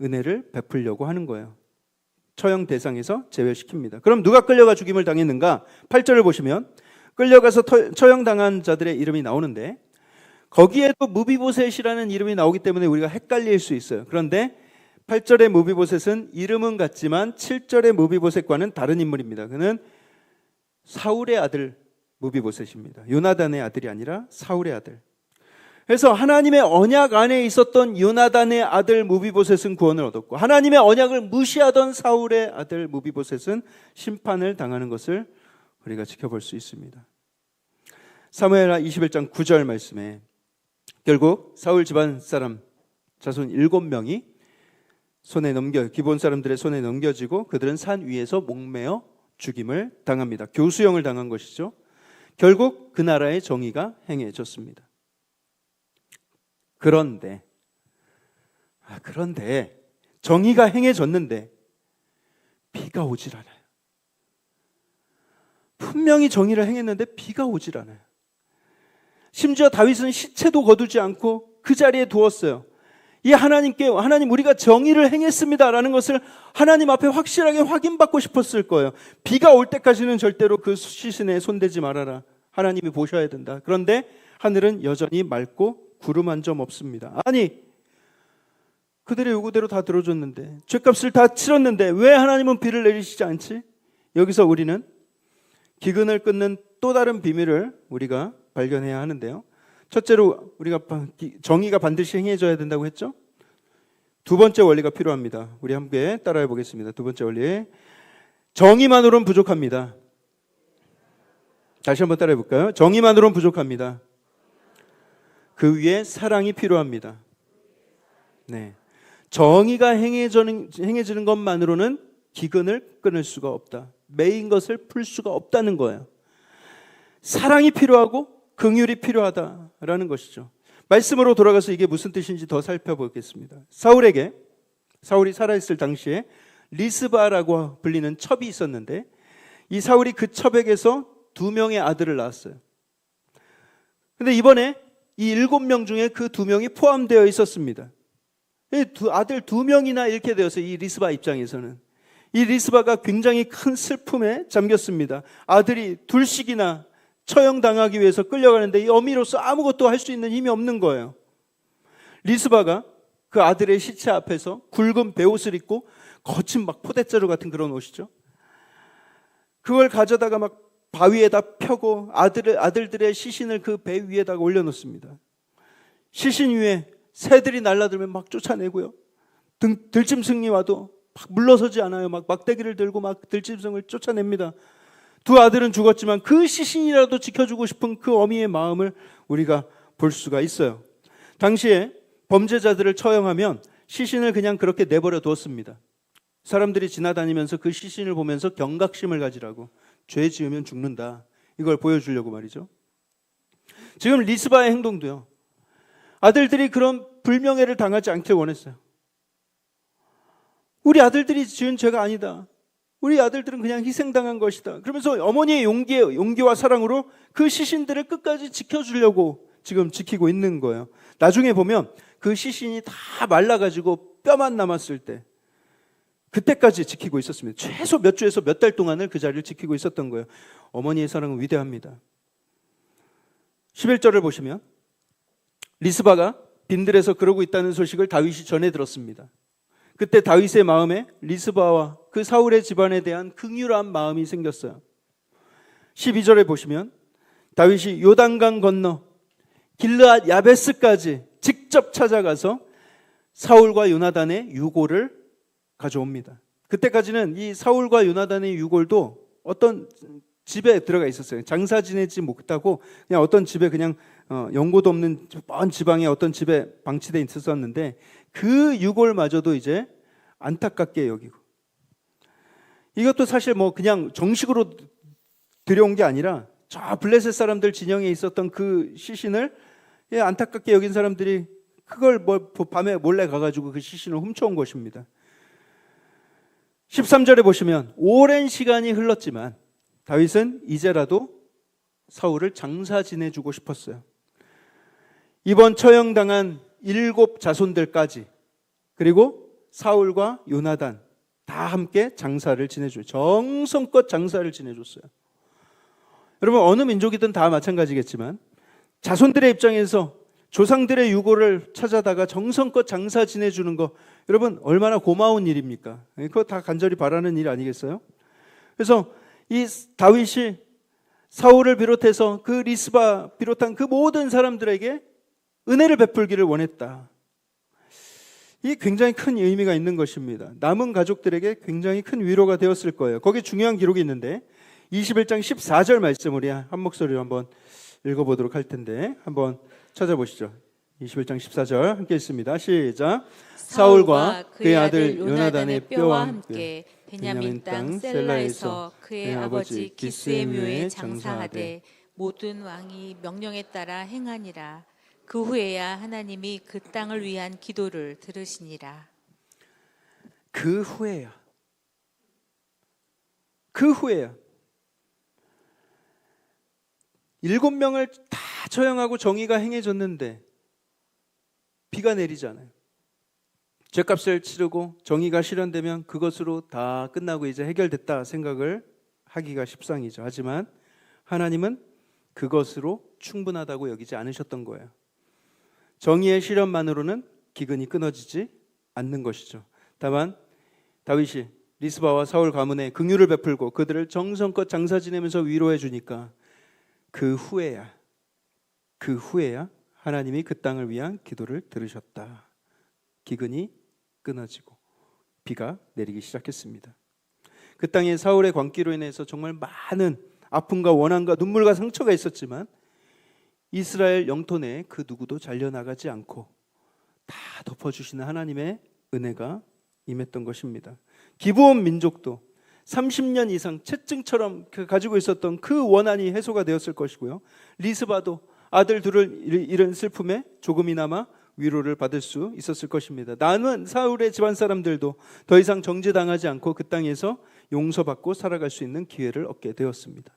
은혜를 베풀려고 하는 거예요. 처형 대상에서 제외시킵니다. 그럼 누가 끌려가 죽임을 당했는가? 8절을 보시면 끌려가서 처형당한 자들의 이름이 나오는데 거기에도 무비보셋이라는 이름이 나오기 때문에 우리가 헷갈릴 수 있어요. 그런데 8절의 무비보셋은 이름은 같지만 7절의 무비보셋과는 다른 인물입니다. 그는 사울의 아들 무비보셋입니다. 요나단의 아들이 아니라 사울의 아들. 그래서 하나님의 언약 안에 있었던 요나단의 아들 무비보셋은 구원을 얻었고 하나님의 언약을 무시하던 사울의 아들 무비보셋은 심판을 당하는 것을 우리가 지켜볼 수 있습니다. 사무엘하 21장 9절 말씀에 결국 사울 집안 사람 자손 7명이 기본 사람들의 손에 넘겨지고 그들은 산 위에서 목매어 죽임을 당합니다. 교수형을 당한 것이죠. 결국 그 나라의 정의가 행해졌습니다. 그런데 정의가 행해졌는데 비가 오질 않아요. 분명히 정의를 행했는데 비가 오질 않아요. 심지어 다윗은 시체도 거두지 않고 그 자리에 두었어요. 이 하나님 우리가 정의를 행했습니다라는 것을 하나님 앞에 확실하게 확인받고 싶었을 거예요. 비가 올 때까지는 절대로 그 시신에 손대지 말아라. 하나님이 보셔야 된다. 그런데 하늘은 여전히 맑고 구름 한 점 없습니다. 아니 그들의 요구대로 다 들어줬는데 죗값을 다 치렀는데 왜 하나님은 비를 내리시지 않지? 여기서 우리는 기근을 끊는 또 다른 비밀을 우리가 발견해야 하는데요. 첫째로 우리가 정의가 반드시 행해져야 된다고 했죠. 두 번째 원리가 필요합니다. 우리 함께 따라해 보겠습니다. 두 번째 원리, 정의만으로는 부족합니다. 다시 한번 따라해 볼까요? 정의만으로는 부족합니다. 그 위에 사랑이 필요합니다. 네, 정의가 행해지는 것만으로는 기근을 끊을 수가 없다. 매인 것을 풀 수가 없다는 거예요. 사랑이 필요하고 긍휼이 필요하다라는 것이죠. 말씀으로 돌아가서 이게 무슨 뜻인지 더 살펴보겠습니다. 사울이 살아있을 당시에 리스바라고 불리는 첩이 있었는데 이 사울이 그 첩에게서 2명의 아들을 낳았어요. 근데 이번에 이 7명 중에 그 2명이 포함되어 있었습니다. 아들 2명이나 잃게 되어서 이 리스바 입장에서는 이 리스바가 굉장히 큰 슬픔에 잠겼습니다. 아들이 둘씩이나 처형당하기 위해서 끌려가는데 이 어미로서 아무것도 할 수 있는 힘이 없는 거예요. 리스바가 그 아들의 시체 앞에서 굵은 베옷을 입고 거친 막 포대자루 같은 그런 옷이죠. 그걸 가져다가 막 바위에다 펴고 아들들의 시신을 그 배 위에다가 올려놓습니다. 시신 위에 새들이 날아들면 막 쫓아내고요. 들짐승이 와도 막 물러서지 않아요. 막 막대기를 들고 막 들짐승을 쫓아냅니다. 두 아들은 죽었지만 그 시신이라도 지켜주고 싶은 그 어미의 마음을 우리가 볼 수가 있어요. 당시에 범죄자들을 처형하면 시신을 그냥 그렇게 내버려 두었습니다. 사람들이 지나다니면서 그 시신을 보면서 경각심을 가지라고, 죄 지으면 죽는다, 이걸 보여주려고 말이죠. 지금 리스바의 행동도요, 아들들이 그런 불명예를 당하지 않길 원했어요. 우리 아들들이 지은 죄가 아니다. 우리 아들들은 그냥 희생당한 것이다. 그러면서 어머니의 용기와 사랑으로 그 시신들을 끝까지 지켜주려고 지금 지키고 있는 거예요. 나중에 보면 그 시신이 다 말라가지고 뼈만 남았을 때, 그때까지 지키고 있었습니다. 최소 몇 주에서 몇 달 동안을 그 자리를 지키고 있었던 거예요. 어머니의 사랑은 위대합니다. 11절을 보시면 리스바가 빈들에서 그러고 있다는 소식을 다윗이 전해 들었습니다. 그때 다윗의 마음에 리스바와 그 사울의 집안에 대한 긍휼한 마음이 생겼어요. 12절에 보시면 다윗이 요단강 건너 길르앗 야베스까지 직접 찾아가서 사울과 요나단의 유고를 가져옵니다. 그때까지는 이 사울과 요나단의 유골도 어떤 집에 들어가 있었어요. 장사 지내지 못하고 그냥 어떤 집에 그냥 연고도 없는 먼 지방의 어떤 집에 방치돼 있었는데 그 유골마저도 이제 안타깝게 여기고, 이것도 사실 뭐 그냥 정식으로 들여온 게 아니라 저 블레셋 사람들 진영에 있었던 그 시신을 안타깝게 여긴 사람들이 그걸 뭐 밤에 몰래 가가지고 그 시신을 훔쳐온 것입니다. 13절에 보시면 오랜 시간이 흘렀지만 다윗은 이제라도 사울을 장사 지내주고 싶었어요. 이번 처형당한 7 자손들까지, 그리고 사울과 요나단 다 함께 장사를 지내줘요. 정성껏 장사를 지내줬어요. 여러분, 어느 민족이든 다 마찬가지겠지만 자손들의 입장에서 조상들의 유골을 찾아다가 정성껏 장사 지내주는 거, 여러분 얼마나 고마운 일입니까? 그거 다 간절히 바라는 일 아니겠어요? 그래서 이 다윗이 사울을 비롯해서 그 리스바 비롯한 그 모든 사람들에게 은혜를 베풀기를 원했다. 이게 굉장히 큰 의미가 있는 것입니다. 남은 가족들에게 굉장히 큰 위로가 되었을 거예요. 거기 중요한 기록이 있는데 21장 14절 말씀을 한 목소리로 한번 읽어보도록 할 텐데 한번 찾아보시죠. 21장 14절 함께 읽습니다. 시작. 사울과 그의 아들 요나단의 뼈와 함께 베냐민 땅 셀라에서 그의 아버지 기스의 묘에 장사하되 모든 왕이 명령에 따라 행하니라. 그 후에야 하나님이 그 땅을 위한 기도를 들으시니라. 그 후에야. 그 후에야. 7명을 다 처형하고 정의가 행해졌는데 비가 내리잖아요. 죄값을 치르고 정의가 실현되면 그것으로 다 끝나고 이제 해결됐다 생각을 하기가 십상이죠. 하지만 하나님은 그것으로 충분하다고 여기지 않으셨던 거예요. 정의의 실현만으로는 기근이 끊어지지 않는 것이죠. 다만 다윗이 리스바와 사울 가문에 긍휼을 베풀고 그들을 정성껏 장사 지내면서 위로해 주니까 그 후에야 하나님이 그 땅을 위한 기도를 들으셨다. 기근이 끊어지고 비가 내리기 시작했습니다. 그 땅에 사울의 광기로 인해서 정말 많은 아픔과 원한과 눈물과 상처가 있었지만 이스라엘 영토 내에 그 누구도 잘려나가지 않고 다 덮어주시는 하나님의 은혜가 임했던 것입니다. 기브온 민족도 30년 이상 채증처럼 가지고 있었던 그 원한이 해소가 되었을 것이고요. 리스바도 아들 둘을 잃은 슬픔에 조금이나마 위로를 받을 수 있었을 것입니다. 나는 사울의 집안 사람들도 더 이상 정죄당하지 않고 그 땅에서 용서받고 살아갈 수 있는 기회를 얻게 되었습니다.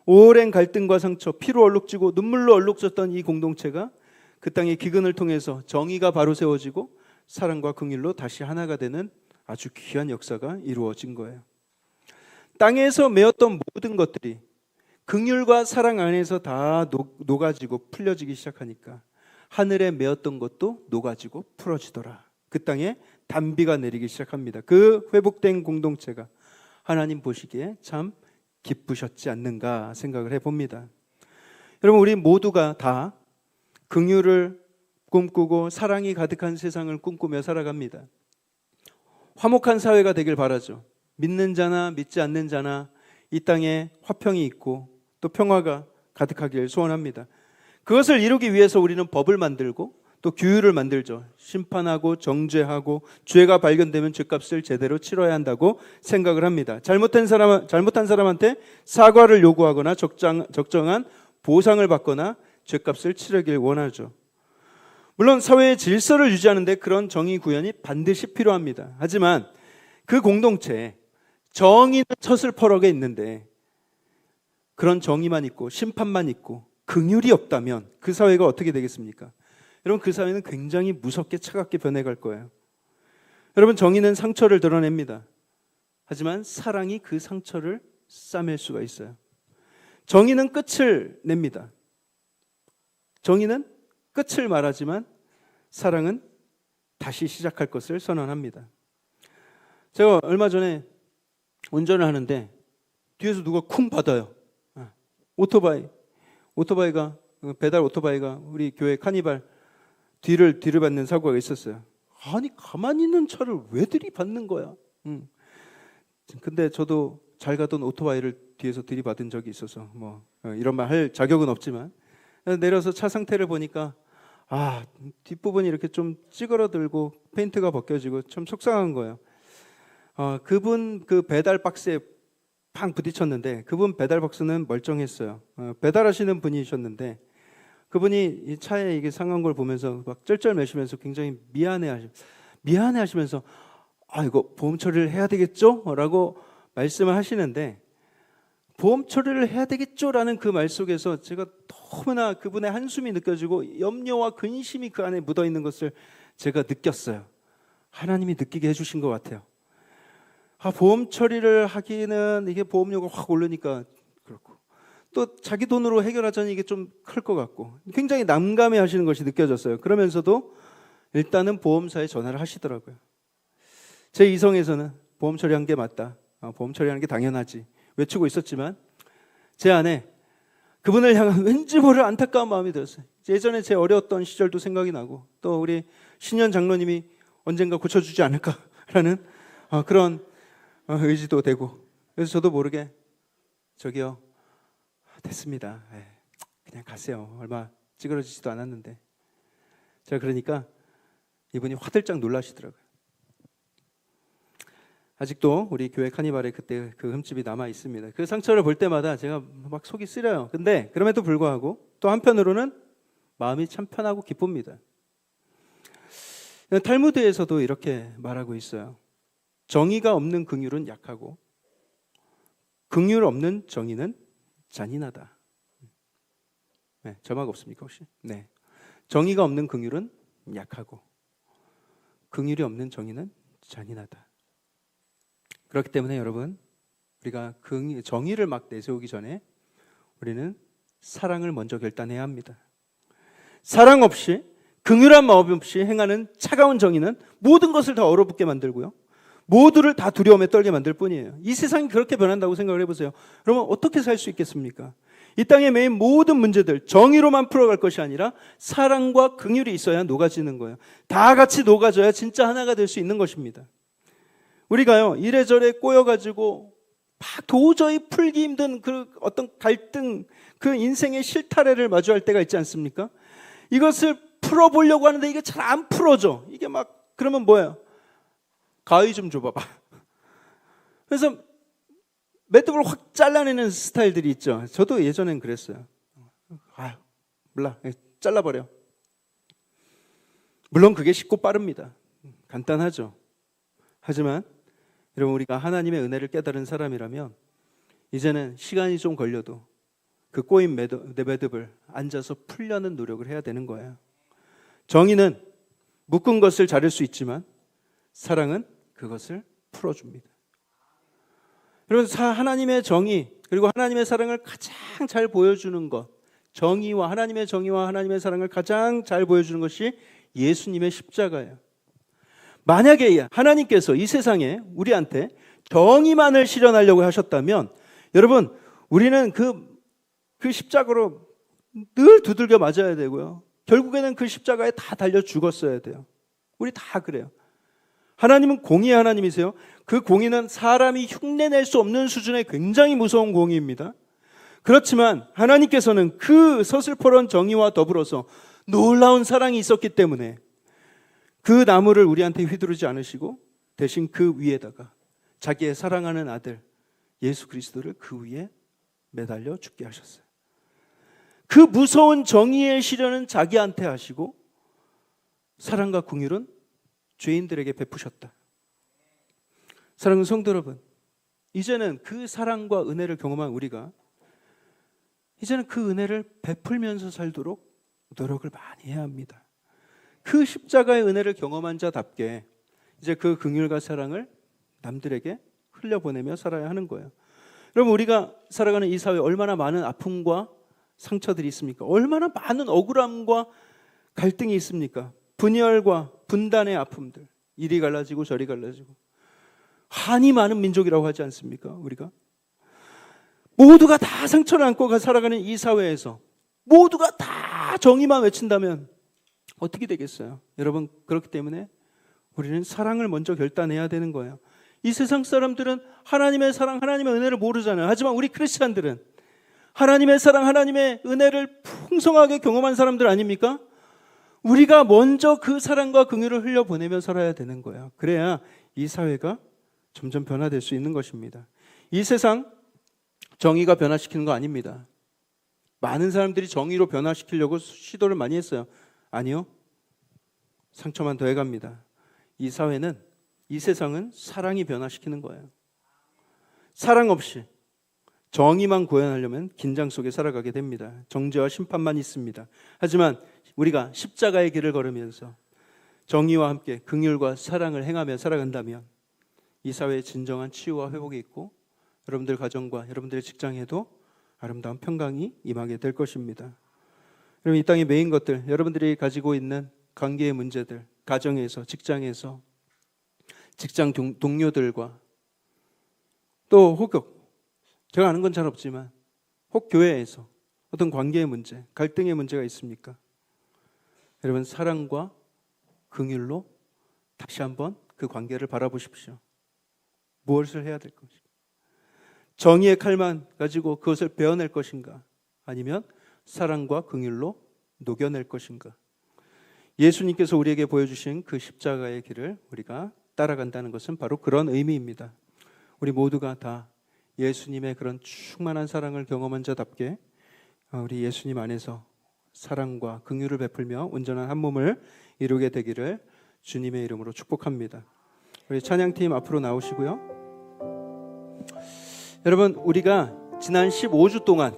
오랜 갈등과 상처, 피로 얼룩지고 눈물로 얼룩졌던 이 공동체가 그 땅의 기근을 통해서 정의가 바로 세워지고 사랑과 긍휼로 다시 하나가 되는 아주 귀한 역사가 이루어진 거예요. 땅에서 메었던 모든 것들이 긍휼과 사랑 안에서 다 녹아지고 풀려지기 시작하니까 하늘에 메었던 것도 녹아지고 풀어지더라. 그 땅에 단비가 내리기 시작합니다. 그 회복된 공동체가 하나님 보시기에 참 기쁘셨지 않는가 생각을 해봅니다. 여러분, 우리 모두가 다 긍휼을 꿈꾸고 사랑이 가득한 세상을 꿈꾸며 살아갑니다. 화목한 사회가 되길 바라죠. 믿는 자나 믿지 않는 자나 이 땅에 화평이 있고 또 평화가 가득하길 소원합니다. 그것을 이루기 위해서 우리는 법을 만들고 또 규율을 만들죠. 심판하고 정죄하고 죄가 발견되면 죄값을 제대로 치러야 한다고 생각을 합니다. 잘못한 사람한테 사과를 요구하거나 적정한 보상을 받거나 죄값을 치르길 원하죠. 물론 사회의 질서를 유지하는 데 그런 정의 구현이 반드시 필요합니다. 하지만 그 공동체에 정의는 서슬퍼럭에 있는데 그런 정의만 있고 심판만 있고 긍휼이 없다면 그 사회가 어떻게 되겠습니까? 여러분, 그 사회는 굉장히 무섭게 차갑게 변해갈 거예요. 여러분, 정의는 상처를 드러냅니다. 하지만 사랑이 그 상처를 싸맬 수가 있어요. 정의는 끝을 냅니다. 정의는 끝을 말하지만 사랑은 다시 시작할 것을 선언합니다. 제가 얼마 전에 운전을 하는데 뒤에서 누가 쿵 받아요. 오토바이가 배달 오토바이가 우리 교회 카니발 뒤를 받는 사고가 있었어요. 아니, 가만히 있는 차를 왜 들이받는 거야? 근데 저도 잘 가던 오토바이를 뒤에서 들이받은 적이 있어서 뭐 이런 말 할 자격은 없지만 내려서 차 상태를 보니까 뒷부분이 이렇게 좀 찌그러들고 페인트가 벗겨지고 참 속상한 거예요. 그분 그 배달 박스에 팡 부딪혔는데 그분 배달 박스는 멀쩡했어요. 배달하시는 분이셨는데 그분이 이 차에 이게 상한 걸 보면서 막 쩔쩔매시면서 굉장히 미안해하시면서 이거 보험 처리를 해야 되겠죠? 라고 말씀을 하시는데 보험 처리를 해야 되겠죠라는 그 말 속에서 제가 너무나 그분의 한숨이 느껴지고 염려와 근심이 그 안에 묻어 있는 것을 제가 느꼈어요. 하나님이 느끼게 해주신 것 같아요. 보험 처리를 하기는 이게 보험료가 확 오르니까 그렇고 또 자기 돈으로 해결하자니 이게 좀 클 것 같고 굉장히 난감해 하시는 것이 느껴졌어요. 그러면서도 일단은 보험사에 전화를 하시더라고요. 제 이성에서는 보험 처리한 게 맞다. 보험 처리하는 게 당연하지. 외치고 있었지만 제 안에 그분을 향한 왠지 모를 안타까운 마음이 들었어요. 예전에 제 어려웠던 시절도 생각이 나고 또 우리 신현 장로님이 언젠가 고쳐주지 않을까라는 그런 의지도 되고 그래서 저도 모르게 저기요 됐습니다. 그냥 가세요. 얼마 찌그러지지도 않았는데 제가 그러니까 이분이 화들짝 놀라시더라고요. 아직도 우리 교회 카니발에 그때 그 흠집이 남아 있습니다. 그 상처를 볼 때마다 제가 막 속이 쓰려요. 근데 그럼에도 불구하고 또 한편으로는 마음이 참 편하고 기쁩니다. 탈무드에서도 이렇게 말하고 있어요. 정의가 없는 긍휼은 약하고 긍휼 없는 정의는 잔인하다. 네, 저막 없습니까 혹시? 네, 정의가 없는 긍휼은 약하고 긍휼이 없는 정의는 잔인하다. 그렇기 때문에 여러분 우리가 정의를 막 내세우기 전에 우리는 사랑을 먼저 결단해야 합니다. 사랑 없이 긍휼한 마음 없이 행하는 차가운 정의는 모든 것을 다 얼어붙게 만들고요. 모두를 다 두려움에 떨게 만들 뿐이에요. 이 세상이 그렇게 변한다고 생각을 해보세요. 그러면 어떻게 살 수 있겠습니까? 이 땅에 매인 모든 문제들 정의로만 풀어갈 것이 아니라 사랑과 긍휼이 있어야 녹아지는 거예요. 다 같이 녹아져야 진짜 하나가 될 수 있는 것입니다. 우리가요 이래저래 꼬여가지고 막 도저히 풀기 힘든 그 어떤 갈등, 그 인생의 실타래를 마주할 때가 있지 않습니까? 이것을 풀어보려고 하는데 이게 잘 안 풀어져. 이게 막 그러면 뭐예요? 가위 좀 줘봐봐. 그래서 매듭을 확 잘라내는 스타일들이 있죠. 저도 예전엔 그랬어요. 몰라, 잘라버려. 물론 그게 쉽고 빠릅니다. 간단하죠. 하지만 여러분 우리가 하나님의 은혜를 깨달은 사람이라면 이제는 시간이 좀 걸려도 그 꼬인 매듭을 앉아서 풀려는 노력을 해야 되는 거예요. 정의는 묶은 것을 자를 수 있지만 사랑은 그것을 풀어줍니다. 여러분 하나님의 정의 그리고 하나님의 사랑을 가장 잘 보여주는 것, 하나님의 정의와 하나님의 사랑을 가장 잘 보여주는 것이 예수님의 십자가예요. 만약에 하나님께서 이 세상에 우리한테 정의만을 실현하려고 하셨다면 여러분 우리는 그 십자가로 늘 두들겨 맞아야 되고요. 결국에는 그 십자가에 다 달려 죽었어야 돼요. 우리 다 그래요. 하나님은 공의의 하나님이세요. 그 공의는 사람이 흉내낼 수 없는 수준의 굉장히 무서운 공의입니다. 그렇지만 하나님께서는 그 서슬퍼런 정의와 더불어서 놀라운 사랑이 있었기 때문에 그 나무를 우리한테 휘두르지 않으시고 대신 그 위에다가 자기의 사랑하는 아들 예수 그리스도를 그 위에 매달려 죽게 하셨어요. 그 무서운 정의의 실현은 자기한테 하시고 사랑과 긍휼은 죄인들에게 베푸셨다. 사랑하는 성도 여러분, 이제는 그 사랑과 은혜를 경험한 우리가 이제는 그 은혜를 베풀면서 살도록 노력을 많이 해야 합니다. 그 십자가의 은혜를 경험한 자답게 이제 그 긍휼과 사랑을 남들에게 흘려보내며 살아야 하는 거예요. 여러분 우리가 살아가는 이 사회에 얼마나 많은 아픔과 상처들이 있습니까? 얼마나 많은 억울함과 갈등이 있습니까? 분열과 분단의 아픔들, 이리 갈라지고 저리 갈라지고 한이 많은 민족이라고 하지 않습니까? 우리가 모두가 다 상처를 안고 살아가는 이 사회에서 모두가 다 정의만 외친다면 어떻게 되겠어요? 여러분 그렇기 때문에 우리는 사랑을 먼저 결단해야 되는 거예요. 이 세상 사람들은 하나님의 사랑, 하나님의 은혜를 모르잖아요. 하지만 우리 크리스찬들은 하나님의 사랑, 하나님의 은혜를 풍성하게 경험한 사람들 아닙니까? 우리가 먼저 그 사랑과 긍휼을 흘려보내며 살아야 되는 거예요. 그래야 이 사회가 점점 변화될 수 있는 것입니다. 이 세상 정의가 변화시키는 거 아닙니다. 많은 사람들이 정의로 변화시키려고 시도를 많이 했어요. 아니요. 상처만 더해갑니다. 이 사회는, 이 세상은 사랑이 변화시키는 거예요. 사랑 없이 정의만 구현하려면 긴장 속에 살아가게 됩니다. 정죄와 심판만 있습니다. 하지만 우리가 십자가의 길을 걸으면서 정의와 함께 긍휼과 사랑을 행하며 살아간다면 이 사회에 진정한 치유와 회복이 있고 여러분들 가정과 여러분들의 직장에도 아름다운 평강이 임하게 될 것입니다. 여러분, 이 땅의 메인 것들, 여러분들이 가지고 있는 관계의 문제들, 가정에서, 직장에서, 직장 동료들과 또 혹 제가 아는 건 잘 없지만 혹 교회에서 어떤 관계의 문제, 갈등의 문제가 있습니까? 여러분, 사랑과 긍휼로 다시 한번 그 관계를 바라보십시오. 무엇을 해야 될 것인가? 정의의 칼만 가지고 그것을 베어낼 것인가? 아니면 사랑과 긍휼로 녹여낼 것인가? 예수님께서 우리에게 보여주신 그 십자가의 길을 우리가 따라간다는 것은 바로 그런 의미입니다. 우리 모두가 다 예수님의 그런 충만한 사랑을 경험한 자답게 우리 예수님 안에서 사랑과 긍휼을 베풀며 온전한 한 몸을 이루게 되기를 주님의 이름으로 축복합니다. 우리 찬양팀 앞으로 나오시고요. 여러분, 우리가 지난 15주 동안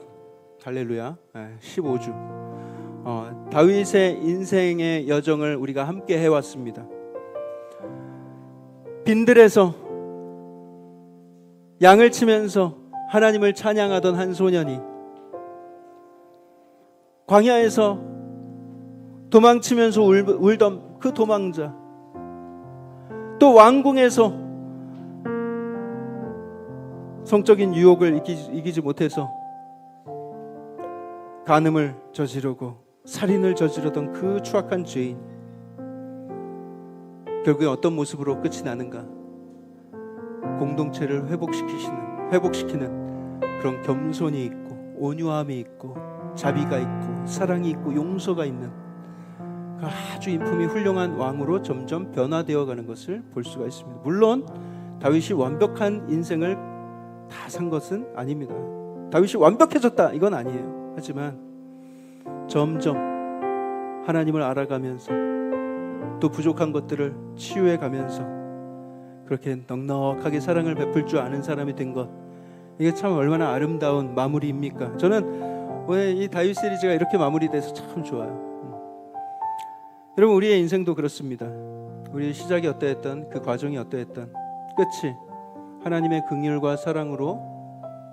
할렐루야 15주 다윗의 인생의 여정을 우리가 함께 해왔습니다. 빈들에서 양을 치면서 하나님을 찬양하던 한 소년이 광야에서 도망치면서 울던 그 도망자, 또 왕궁에서 성적인 유혹을 이기지 못해서 간음을 저지르고 살인을 저지르던 그 추악한 죄인, 결국에 어떤 모습으로 끝이 나는가? 공동체를 회복시키는 그런 겸손이 있고 온유함이 있고 자비가 있고 사랑이 있고 용서가 있는 그 아주 인품이 훌륭한 왕으로 점점 변화되어 가는 것을 볼 수가 있습니다. 물론 다윗이 완벽한 인생을 다 산 것은 아닙니다. 다윗이 완벽해졌다 이건 아니에요. 하지만 점점 하나님을 알아가면서 또 부족한 것들을 치유해 가면서 그렇게 넉넉하게 사랑을 베풀 줄 아는 사람이 된 것, 이게 참 얼마나 아름다운 마무리입니까? 저는 오늘 이 다윗 시리즈가 이렇게 마무리돼서 참 좋아요. 여러분, 우리의 인생도 그렇습니다. 우리의 시작이 어떠했던, 그 과정이 어떠했던 끝이 하나님의 긍휼과 사랑으로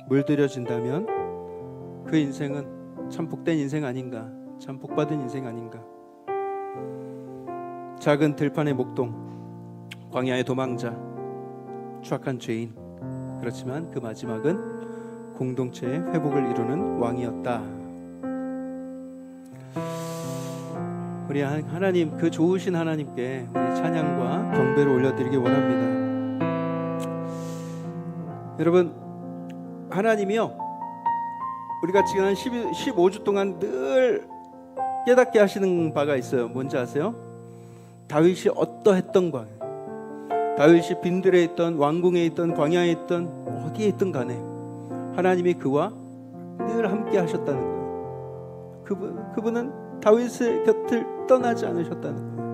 물들여진다면 그 인생은 참 복된 인생 아닌가, 참 복받은 인생 아닌가. 작은 들판의 목동, 광야의 도망자, 추악한 죄인, 그렇지만 그 마지막은 공동체의 회복을 이루는 왕이었다. 우리 하나님, 그 좋으신 하나님께 우리 찬양과 경배를 올려드리기 원합니다. 여러분, 하나님이요, 우리가 지금 한 15주 동안 늘 깨닫게 하시는 바가 있어요. 뭔지 아세요? 다윗이 어떠했던 가, 다윗이 빈들에 있던, 왕궁에 있던, 광야에 있던, 어디에 있든 간에 하나님이 그와 늘 함께 하셨다는 거예요. 그분은 다윗의 곁을 떠나지 않으셨다는 거예요.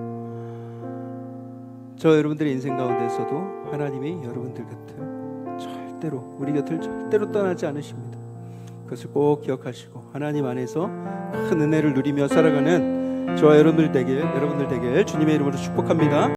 저 여러분들의 인생 가운데서도 하나님이 여러분들 곁을 절대로, 우리 곁을 절대로 떠나지 않으십니다. 그것을 꼭 기억하시고 하나님 안에서 큰 은혜를 누리며 살아가는 저와 여러분들 되길 주님의 이름으로 축복합니다.